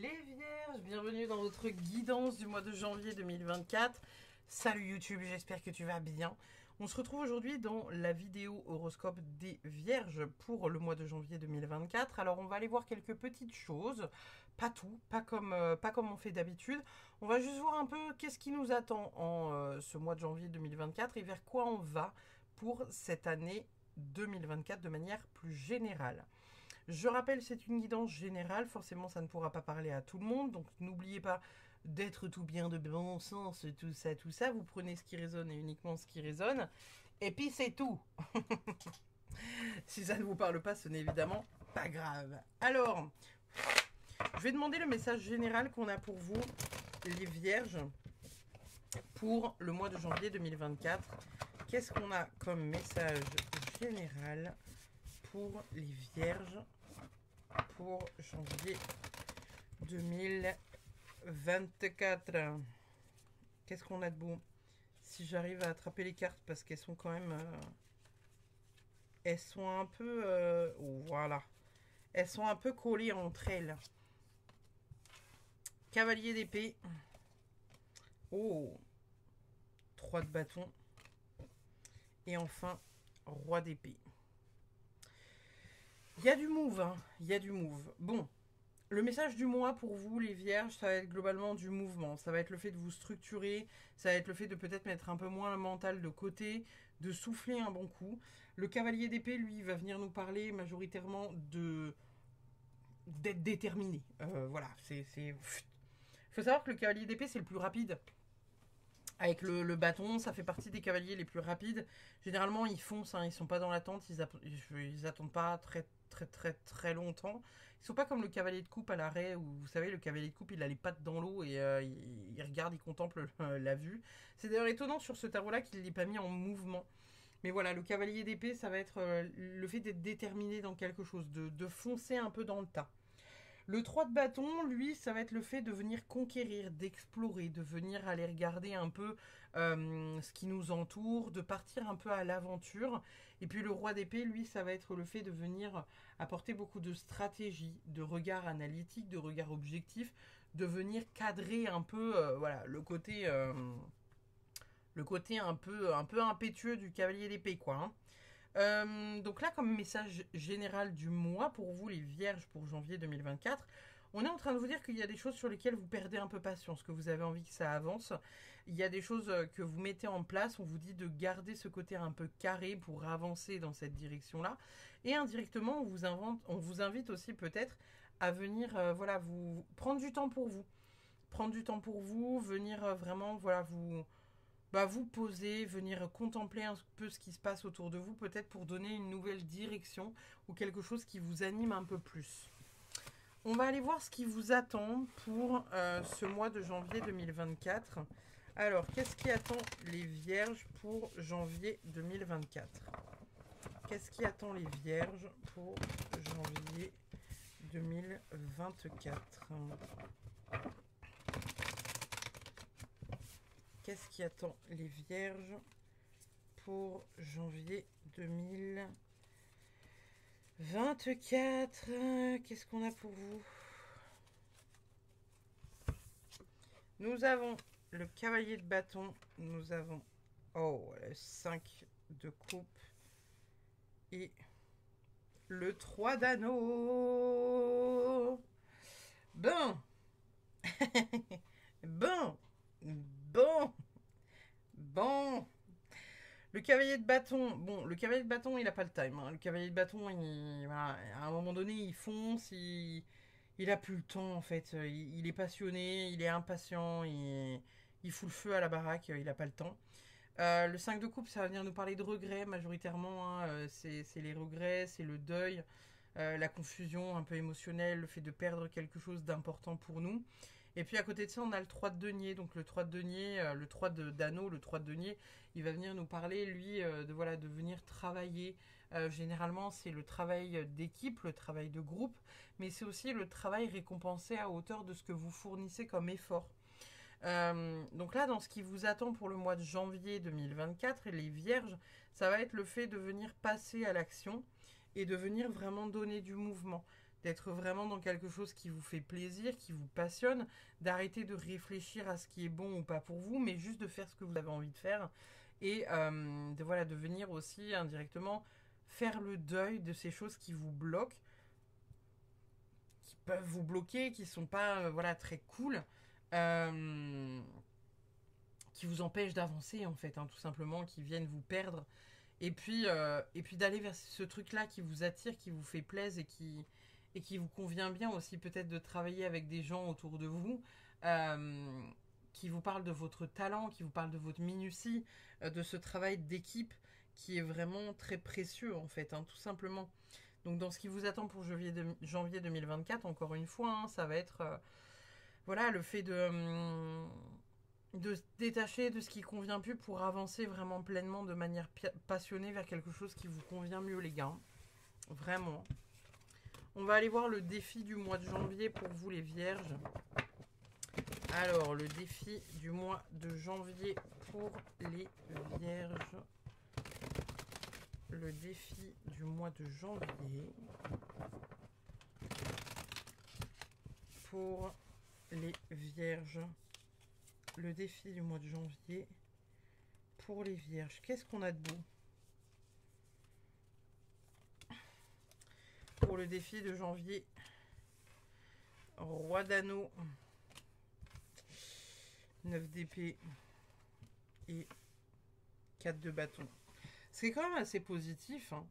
Les Vierges, bienvenue dans votre guidance du mois de janvier 2024. Salut YouTube, j'espère que tu vas bien. On se retrouve aujourd'hui dans la vidéo horoscope des Vierges pour le mois de janvier 2024. Alors on va aller voir quelques petites choses, pas tout, pas comme on fait d'habitude. On va juste voir un peu qu'est-ce qui nous attend en ce mois de janvier 2024 et vers quoi on va pour cette année 2024 de manière plus générale. Je rappelle, c'est une guidance générale, forcément ça ne pourra pas parler à tout le monde, donc n'oubliez pas d'être tout bien de bon sens, tout ça, vous prenez ce qui résonne et uniquement ce qui résonne, et puis c'est tout. Si ça ne vous parle pas, ce n'est évidemment pas grave. Alors, je vais demander le message général qu'on a pour vous, les Vierges, pour le mois de janvier 2024. Qu'est-ce qu'on a comme message général pour les Vierges pour janvier 2024? Qu'est-ce qu'on a de beau? Si j'arrive à attraper les cartes, parce qu'elles sont quand même... elles sont un peu... oh, voilà. Elles sont un peu collées entre elles. Cavalier d'épée. Oh. 3 de bâton. Et enfin, roi d'épée. Il y a du move, hein. Il y a du move. Bon, le message du mois pour vous, les Vierges, ça va être globalement du mouvement. Ça va être le fait de vous structurer, ça va être le fait de peut-être mettre un peu moins le mental de côté, de souffler un bon coup. Le cavalier d'épée, lui, va venir nous parler majoritairement d'être déterminé. Voilà, c'est... Il faut savoir que le cavalier d'épée, c'est le plus rapide. Avec le bâton, ça fait partie des cavaliers les plus rapides. Généralement, ils foncent, hein, ils sont pas dans l'attente, ils attendent pas très longtemps. Ils sont pas comme le cavalier de coupe à l'arrêt, où vous savez, le cavalier de coupe, il a les pattes dans l'eau et il regarde, il contemple la vue. C'est d'ailleurs étonnant sur ce tarot-là qu'il l'ait pas mis en mouvement. Mais voilà, le cavalier d'épée, ça va être le fait d'être déterminé dans quelque chose, de foncer un peu dans le tas. Le 3 de bâton, lui, ça va être le fait de venir conquérir, d'explorer, de venir aller regarder un peu ce qui nous entoure, de partir un peu à l'aventure. Et puis le roi d'épée, lui, ça va être le fait de venir apporter beaucoup de stratégie, de regard analytique, de regard objectif, de venir cadrer un peu voilà, le côté un peu impétueux du cavalier d'épée, quoi. Hein. Donc là, comme message général du mois pour vous, les Vierges, pour janvier 2024, on est en train de vous dire qu'il y a des choses sur lesquelles vous perdez un peu patience, que vous avez envie que ça avance. Il y a des choses que vous mettez en place. On vous dit de garder ce côté un peu carré pour avancer dans cette direction-là. Et indirectement, on vous invite aussi peut-être à venir voilà, vous prendre du temps pour vous. Prendre du temps pour vous, venir vraiment voilà, vous poser, venir contempler un peu ce qui se passe autour de vous, peut-être pour donner une nouvelle direction ou quelque chose qui vous anime un peu plus. On va aller voir ce qui vous attend pour ce mois de janvier 2024. Alors, qu'est-ce qui attend les Vierges pour janvier 2024? Qu'est-ce qui attend les Vierges pour janvier 2024? Qu'est-ce qui attend les Vierges pour janvier 2024? Qu'est-ce qu'on a pour vous? Nous avons le cavalier de bâton. Nous avons le 5 de coupe. Et le 3 d'anneau. Bon. Bon. Le cavalier de bâton, le cavalier de bâton, il n'a pas le time. Hein. Le cavalier de bâton, voilà, à un moment donné, il fonce, il a plus le temps, en fait. Il est passionné, il est impatient, il fout le feu à la baraque, il n'a pas le temps. Le 5 de coupe, ça va venir nous parler de regrets, majoritairement. Hein. C'est les regrets, c'est le deuil, la confusion un peu émotionnelle, le fait de perdre quelque chose d'important pour nous. Et puis à côté de ça, on a le 3 de denier. Donc le 3 de denier, le 3 d'anneau, le 3 de denier, il va venir nous parler, lui, de venir travailler. Généralement, c'est le travail d'équipe, le travail de groupe, mais c'est aussi le travail récompensé à hauteur de ce que vous fournissez comme effort. Donc là, dans ce qui vous attend pour le mois de janvier 2024, les Vierges, ça va être le fait de venir passer à l'action et de venir vraiment donner du mouvement. d'être vraiment dans quelque chose qui vous fait plaisir, qui vous passionne, d'arrêter de réfléchir à ce qui est bon ou pas pour vous, mais juste de faire ce que vous avez envie de faire et de venir aussi indirectement faire le deuil de ces choses qui vous bloquent, qui peuvent vous bloquer, qui sont pas très cool, euh, qui vous empêchent d'avancer en fait, hein, tout simplement, qui viennent vous perdre. Et puis d'aller vers ce truc-là qui vous attire, qui vous fait plaisir et qui vous convient bien aussi, peut-être de travailler avec des gens autour de vous euh, qui vous parlent de votre talent, qui vous parlent de votre minutie, de ce travail d'équipe qui est vraiment très précieux en fait, hein, tout simplement. Donc dans ce qui vous attend pour janvier 2024, encore une fois, hein, ça va être le fait de se détacher de ce qui convient plus pour avancer vraiment pleinement de manière passionnée vers quelque chose qui vous convient mieux, les gars. Vraiment. On va aller voir le défi du mois de janvier pour vous, les vierges. Alors, le défi du mois de janvier pour les vierges. Le défi du mois de janvier pour les vierges. Le défi du mois de janvier pour les vierges. Qu'est-ce qu'on a de beau? Pour le défi de janvier, roi d'anneau, 9 d'épée et 4 de bâton. C'est quand même assez positif, hein.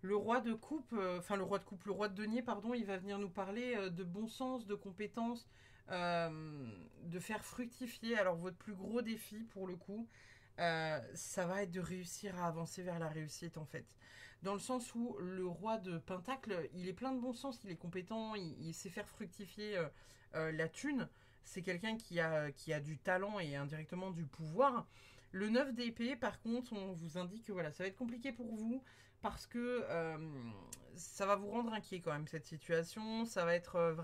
Le roi de coupe, le roi de denier, pardon, il va venir nous parler de bon sens, de compétences, de faire fructifier. Alors votre plus gros défi pour le coup, ça va être de réussir à avancer vers la réussite en fait. Dans le sens où le roi de Pentacle, il est plein de bon sens, il est compétent, il sait faire fructifier la thune. C'est quelqu'un qui a du talent et indirectement du pouvoir. Le 9 d'épée, par contre, on vous indique que ça va être compliqué pour vous parce que ça va vous rendre inquiet quand même cette situation. Ça va être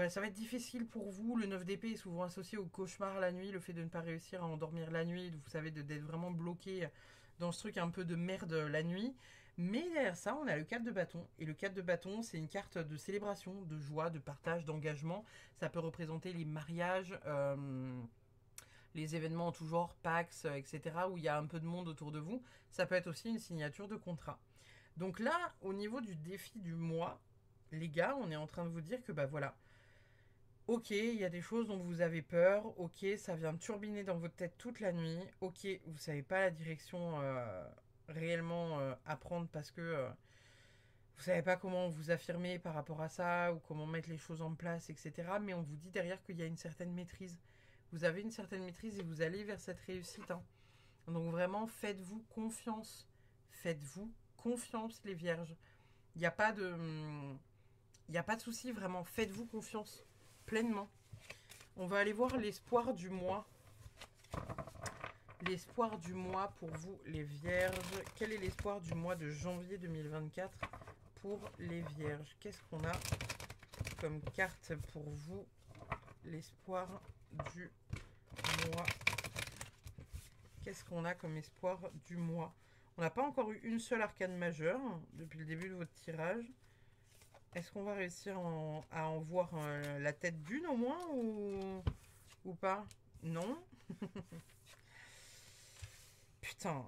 ça va être difficile pour vous. Le 9 d'épée est souvent associé au cauchemar la nuit, le fait de ne pas réussir à endormir la nuit, vous savez, d'être vraiment bloqué dans ce truc un peu de merde la nuit. Mais derrière ça, on a le 4 de bâton. Et le 4 de bâton, c'est une carte de célébration, de joie, de partage, d'engagement. Ça peut représenter les mariages, les événements en tout genre, PAX, etc., où il y a un peu de monde autour de vous. Ça peut être aussi une signature de contrat. Donc là, au niveau du défi du mois, les gars, on est en train de vous dire que ok, il y a des choses dont vous avez peur. Ok, ça vient turbiner dans votre tête toute la nuit. Ok, vous savez pas la direction réellement à prendre parce que vous savez pas comment vous affirmer par rapport à ça ou comment mettre les choses en place, etc. Mais on vous dit derrière qu'il y a une certaine maîtrise. Vous avez une certaine maîtrise et vous allez vers cette réussite, hein. Donc vraiment, faites-vous confiance. Faites-vous confiance, les vierges. Il n'y a pas de... Il n'y a pas de souci, vraiment. Faites-vous confiance pleinement. On va aller voir l'espoir du mois. L'espoir du mois pour vous, les vierges. Quel est l'espoir du mois de janvier 2024 pour les vierges? Qu'est-ce qu'on a comme carte pour vous? L'espoir du mois. Qu'est-ce qu'on a comme espoir du mois? On n'a pas encore eu une seule arcane majeure depuis le début de votre tirage. Est-ce qu'on va réussir à en voir la tête d'une au moins ou pas? Non. Putain.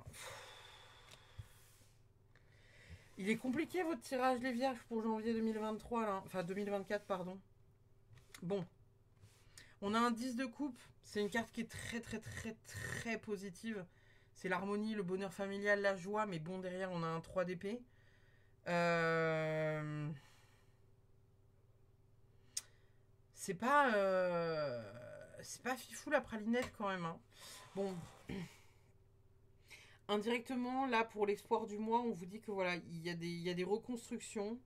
Il est compliqué votre tirage les vierges pour janvier 2023 là. Enfin 2024 pardon. Bon. On a un 10 de coupe. C'est une carte qui est très très très très positive. C'est l'harmonie, le bonheur familial, la joie. Mais bon, derrière, on a un 3 d'épée. C'est pas... c'est pas fifou la pralinette quand même, hein. Bon. Indirectement, là, pour l'espoir du mois, on vous dit que voilà, il y a des reconstructions.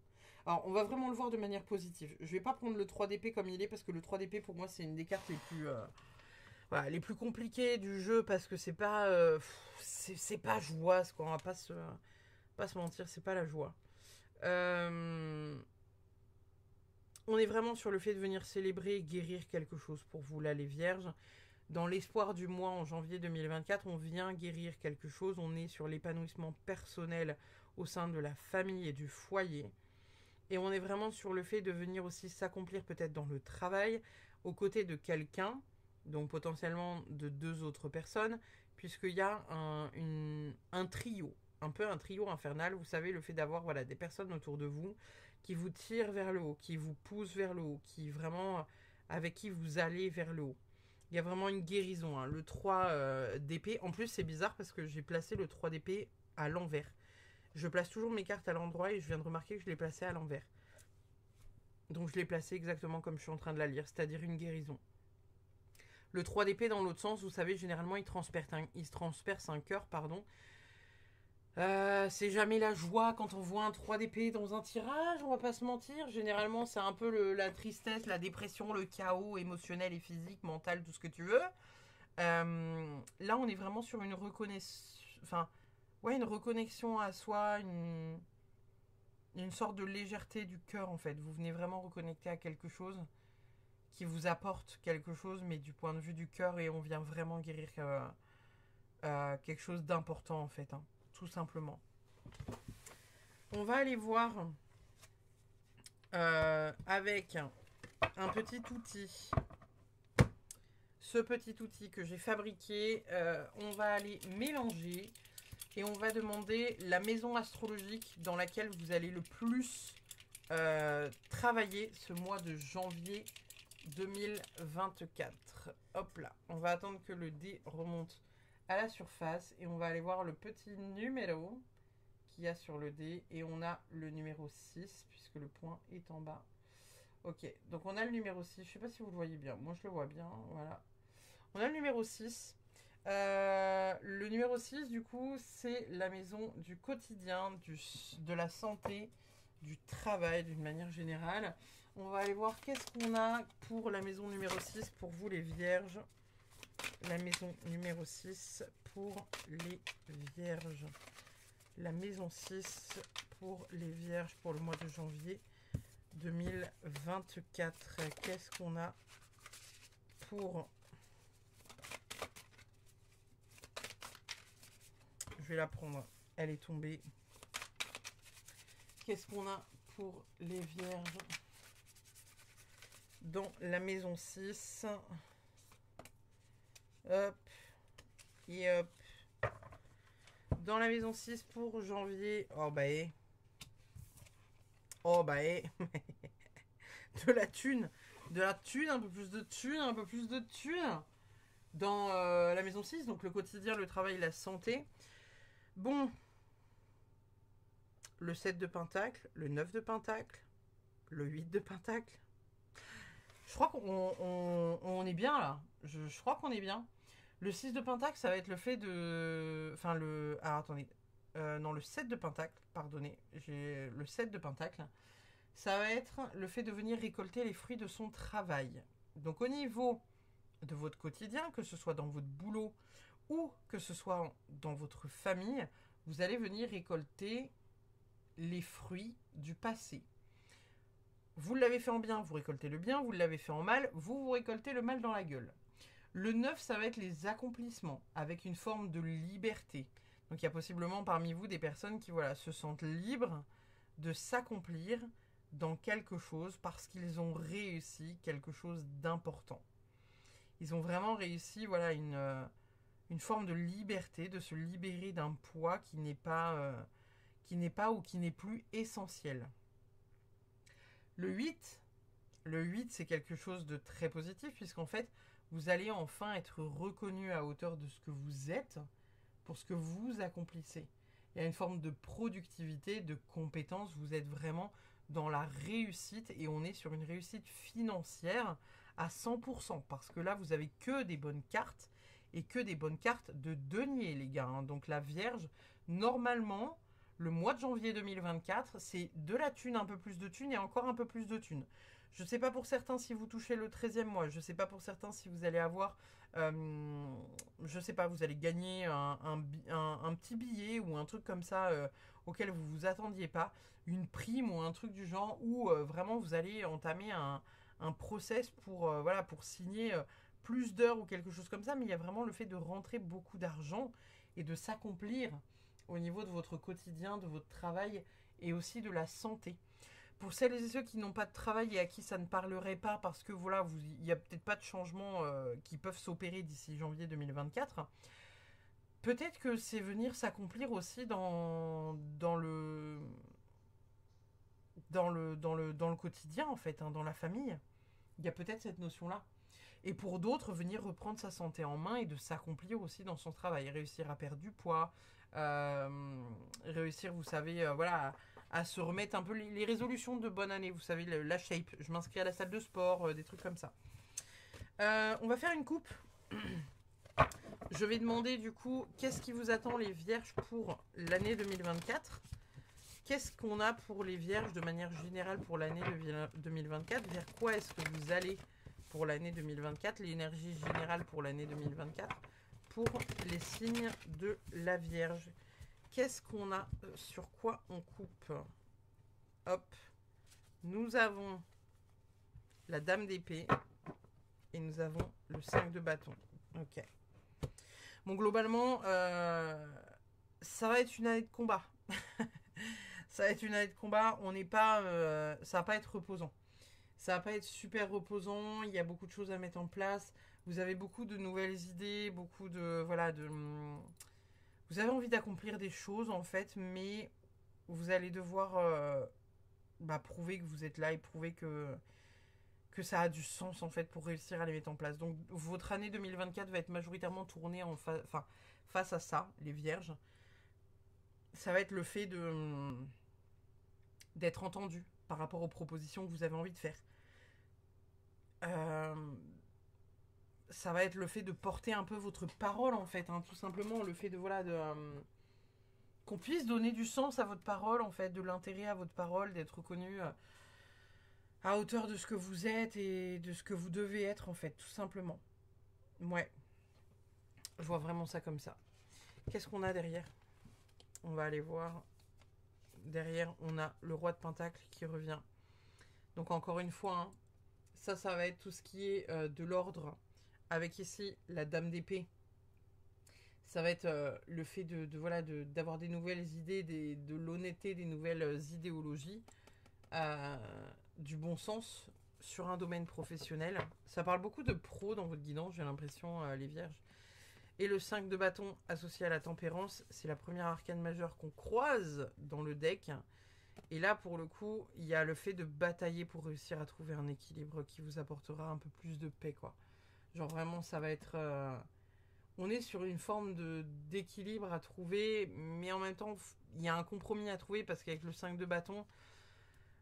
Alors, on va vraiment le voir de manière positive. Je vais pas prendre le 3 d'épée comme il est, parce que le 3 d'épée, pour moi, c'est une des cartes les plus compliquées du jeu, parce que c'est pas... c'est pas joie, quoi. On va pas se mentir, c'est pas la joie. On est vraiment sur le fait de venir célébrer et guérir quelque chose pour vous, là, les vierges. Dans l'espoir du mois en janvier 2024, on vient guérir quelque chose. On est sur l'épanouissement personnel au sein de la famille et du foyer. Et on est vraiment sur le fait de venir aussi s'accomplir peut-être dans le travail, aux côtés de quelqu'un, donc potentiellement de 2 autres personnes, puisqu'il y a un trio, un peu un trio infernal, vous savez, le fait d'avoir voilà, des personnes autour de vous qui vous tirent vers le haut, qui vous poussent vers le haut, qui vraiment, avec qui vous allez vers le haut. Il y a vraiment une guérison, hein. Le 3 d'épée, en plus c'est bizarre parce que j'ai placé le 3 d'épée à l'envers. Je place toujours mes cartes à l'endroit et je viens de remarquer que je l'ai placé à l'envers. Donc je l'ai placé exactement comme je suis en train de la lire, c'est-à-dire une guérison. Le 3 d'épée dans l'autre sens, vous savez, généralement il se transperce un cœur, pardon. C'est jamais la joie quand on voit un 3 d'épée dans un tirage, on va pas se mentir. Généralement c'est un peu la tristesse, la dépression, le chaos émotionnel et physique, mental, tout ce que tu veux. Là on est vraiment sur une reconnaissance... Enfin, ouais, une reconnexion à soi, une sorte de légèreté du cœur en fait. Vous venez vraiment reconnecter à quelque chose qui vous apporte quelque chose, mais du point de vue du cœur, et on vient vraiment guérir quelque chose d'important en fait, hein, tout simplement. On va aller voir avec un petit outil. Ce petit outil que j'ai fabriqué, on va aller mélanger et on va demander la maison astrologique dans laquelle vous allez le plus travailler ce mois de janvier 2024. Hop là, on va attendre que le dé remonte à la surface et on va aller voir le petit numéro qu'il y a sur le dé et on a le numéro 6 puisque le point est en bas. Ok, donc on a le numéro 6, je sais pas si vous le voyez bien, moi je le vois bien, voilà. On a le numéro 6. Le numéro 6, du coup, c'est la maison du quotidien, de la santé, du travail d'une manière générale. On va aller voir qu'est-ce qu'on a pour la maison numéro 6 pour vous les vierges. La maison numéro 6 pour les vierges. La maison 6 pour les vierges pour le mois de janvier 2024. Qu'est-ce qu'on a pour... Je vais la prendre. Elle est tombée. Qu'est-ce qu'on a pour les vierges dans la maison 6? Hop. Et hop. Dans la maison 6 pour janvier. Oh bah eh. Oh bah eh. De la thune. De la thune, un peu plus de thune, un peu plus de thune. Dans la maison 6, donc le quotidien, le travail, la santé. Bon, le 7 de pentacle, le 9 de pentacle, le 8 de pentacle. Je crois qu'on est bien là. Je crois qu'on est bien. Le 6 de pentacle, ça va être le fait de... Enfin, le... Ah, attendez. Non, le 7 de pentacle, pardonnez. J'ai le 7 de pentacle. Ça va être le fait de venir récolter les fruits de son travail. Donc au niveau de votre quotidien, que ce soit dans votre boulot ou que ce soit dans votre famille, vous allez venir récolter les fruits du passé. Vous l'avez fait en bien, vous récoltez le bien, vous l'avez fait en mal, vous récoltez le mal dans la gueule. Le 9, ça va être les accomplissements, avec une forme de liberté. Donc il y a possiblement parmi vous des personnes qui voilà, se sentent libres de s'accomplir dans quelque chose parce qu'ils ont réussi quelque chose d'important. Ils ont vraiment réussi voilà, une forme de liberté, de se libérer d'un poids qui n'est pas ou qui n'est plus essentiel. Le 8, c'est quelque chose de très positif puisqu'en fait, vous allez enfin être reconnu à hauteur de ce que vous êtes pour ce que vous accomplissez. Il y a une forme de productivité, de compétence, vous êtes vraiment dans la réussite et on est sur une réussite financière à 100% parce que là, vous avez que des bonnes cartes et que des bonnes cartes de denier, les gars. Donc la Vierge, normalement, le mois de janvier 2024, c'est de la thune, un peu plus de thune et encore un peu plus de thune. Je ne sais pas pour certains si vous touchez le 13e mois. Je ne sais pas pour certains si vous allez avoir... je ne sais pas, vous allez gagner un petit billet ou un truc comme ça auquel vous ne vous attendiez pas. Une prime ou un truc du genre où vraiment vous allez entamer un process pour, voilà, pour signer plus d'heures ou quelque chose comme ça. Mais il y a vraiment le fait de rentrer beaucoup d'argent et de s'accomplir au niveau de votre quotidien, de votre travail et aussi de la santé. Pour celles et ceux qui n'ont pas de travail et à qui ça ne parlerait pas, parce que voilà, il n'y a peut-être pas de changements qui peuvent s'opérer d'ici janvier 2024, peut-être que c'est venir s'accomplir aussi dans le quotidien, en fait, hein, dans la famille. Il y a peut-être cette notion-là. Et pour d'autres, venir reprendre sa santé en main et de s'accomplir aussi dans son travail. Réussir à perdre du poids, réussir, vous savez, voilà, à se remettre un peu les résolutions de bonne année. Vous savez, la shape, je m'inscris à la salle de sport, des trucs comme ça. On va faire une coupe. Je vais demander du coup, qu'est-ce qui vous attend les vierges pour l'année 2024 ? Qu'est-ce qu'on a pour les vierges de manière générale pour l'année 2024 ? Vers quoi est-ce que vous allez pour l'année 2024 ? L'énergie générale pour l'année 2024 pour les signes de la Vierge. Qu'est-ce qu'on a ? Sur quoi on coupe ? Hop. Nous avons la Dame d'épée et nous avons le 5 de bâton. Ok. Bon, globalement, ça va être une année de combat. Ça va être une année de combat. On n'est pas, ça va pas être reposant. Ça va pas être super reposant. Il y a beaucoup de choses à mettre en place. Vous avez beaucoup de nouvelles idées, beaucoup de vous avez envie d'accomplir des choses en fait, mais vous allez devoir prouver que vous êtes là et prouver que ça a du sens en fait pour réussir à les mettre en place. Donc votre année 2024 va être majoritairement tournée face à ça, les vierges. Ça va être le fait d'être entendu par rapport aux propositions que vous avez envie de faire. Ça va être le fait de porter un peu votre parole en fait, hein, tout simplement le fait de qu'on puisse donner du sens à votre parole en fait, de l'intérêt à votre parole, d'être reconnu à hauteur de ce que vous êtes et de ce que vous devez être en fait, tout simplement. Ouais, je vois vraiment ça comme ça. Qu'est-ce qu'on a derrière ? On va aller voir. Derrière, on a le roi de Pentacle qui revient. Donc encore une fois, hein, ça va être tout ce qui est de l'ordre. Avec ici la Dame d'épée. Ça va être le fait d'avoir des nouvelles idées, de l'honnêteté, des nouvelles idéologies, du bon sens sur un domaine professionnel. Ça parle beaucoup de pro dans votre guidance, j'ai l'impression, les vierges. Et le 5 de bâton associé à la tempérance, c'est la première arcane majeure qu'on croise dans le deck. Et là, pour le coup, il y a le fait de batailler pour réussir à trouver un équilibre qui vous apportera un peu plus de paix, quoi. Genre vraiment, ça va être... on est sur une forme d'équilibre à trouver, mais en même temps, il y a un compromis à trouver parce qu'avec le 5 de bâton,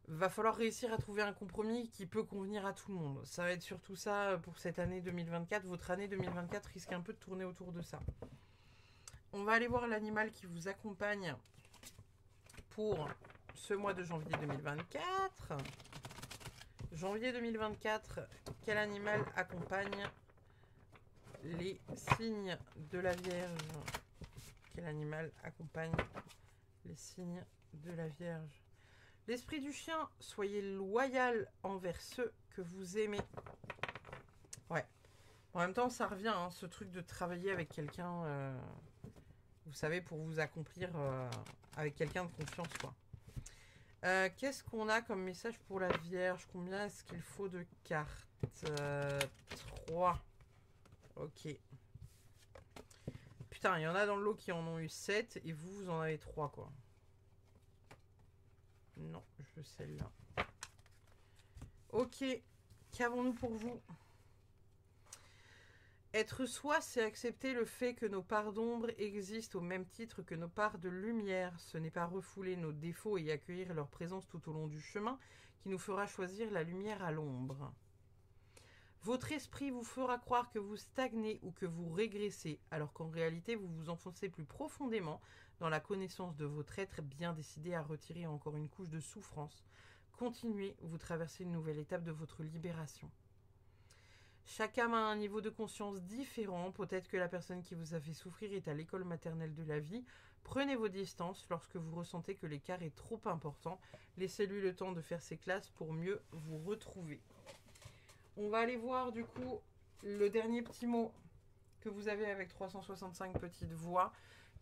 va falloir réussir à trouver un compromis qui peut convenir à tout le monde. Ça va être surtout ça pour cette année 2024. Votre année 2024 risque un peu de tourner autour de ça. On va aller voir l'animal qui vous accompagne pour ce mois de janvier 2024. Janvier 2024, quel animal accompagne les signes de la Vierge? Quel animal accompagne les signes de la Vierge? L'esprit du chien, soyez loyal envers ceux que vous aimez. Ouais. En même temps, ça revient, hein, ce truc de travailler avec quelqu'un, vous savez, pour vous accomplir avec quelqu'un de confiance, quoi. Qu'est-ce qu'on a comme message pour la Vierge? Combien est-ce qu'il faut de cartes? 3. Ok. Putain, il y en a dans le lot qui en ont eu 7 et vous en avez 3, quoi. Non, je veux celle-là. Ok, qu'avons-nous pour vous? Être soi, c'est accepter le fait que nos parts d'ombre existent au même titre que nos parts de lumière. Ce n'est pas refouler nos défauts et accueillir leur présence tout au long du chemin qui nous fera choisir la lumière à l'ombre. Votre esprit vous fera croire que vous stagnez ou que vous régressez, alors qu'en réalité vous vous enfoncez plus profondément dans la connaissance de votre être bien décidé à retirer encore une couche de souffrance. Continuez, vous traversez une nouvelle étape de votre libération. Chaque âme a un niveau de conscience différent. Peut-être que la personne qui vous a fait souffrir est à l'école maternelle de la vie. Prenez vos distances lorsque vous ressentez que l'écart est trop important. Laissez-lui le temps de faire ses classes pour mieux vous retrouver. On va aller voir du coup le dernier petit mot. que vous avez avec 365 petites voix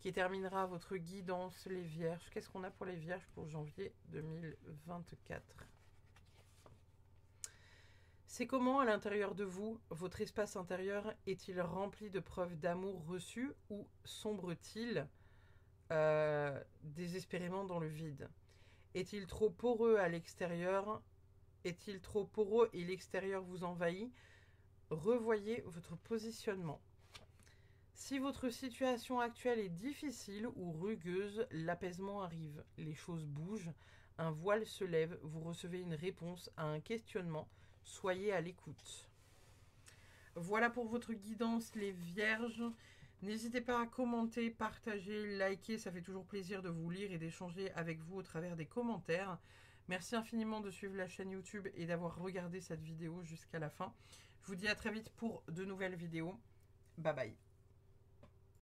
qui terminera votre guidance, les Vierges. Qu'est-ce qu'on a pour les Vierges pour janvier 2024? C'est comment à l'intérieur de vous, votre espace intérieur est-il rempli de preuves d'amour reçues ou sombre-t-il désespérément dans le vide? Est-il trop poreux à l'extérieur? Est-il trop poreux et l'extérieur vous envahit? Revoyez votre positionnement. Si votre situation actuelle est difficile ou rugueuse, l'apaisement arrive, les choses bougent, un voile se lève, vous recevez une réponse à un questionnement, soyez à l'écoute. Voilà pour votre guidance, les Vierges. N'hésitez pas à commenter, partager, liker, ça fait toujours plaisir de vous lire et d'échanger avec vous au travers des commentaires. Merci infiniment de suivre la chaîne YouTube et d'avoir regardé cette vidéo jusqu'à la fin. Je vous dis à très vite pour de nouvelles vidéos. Bye bye.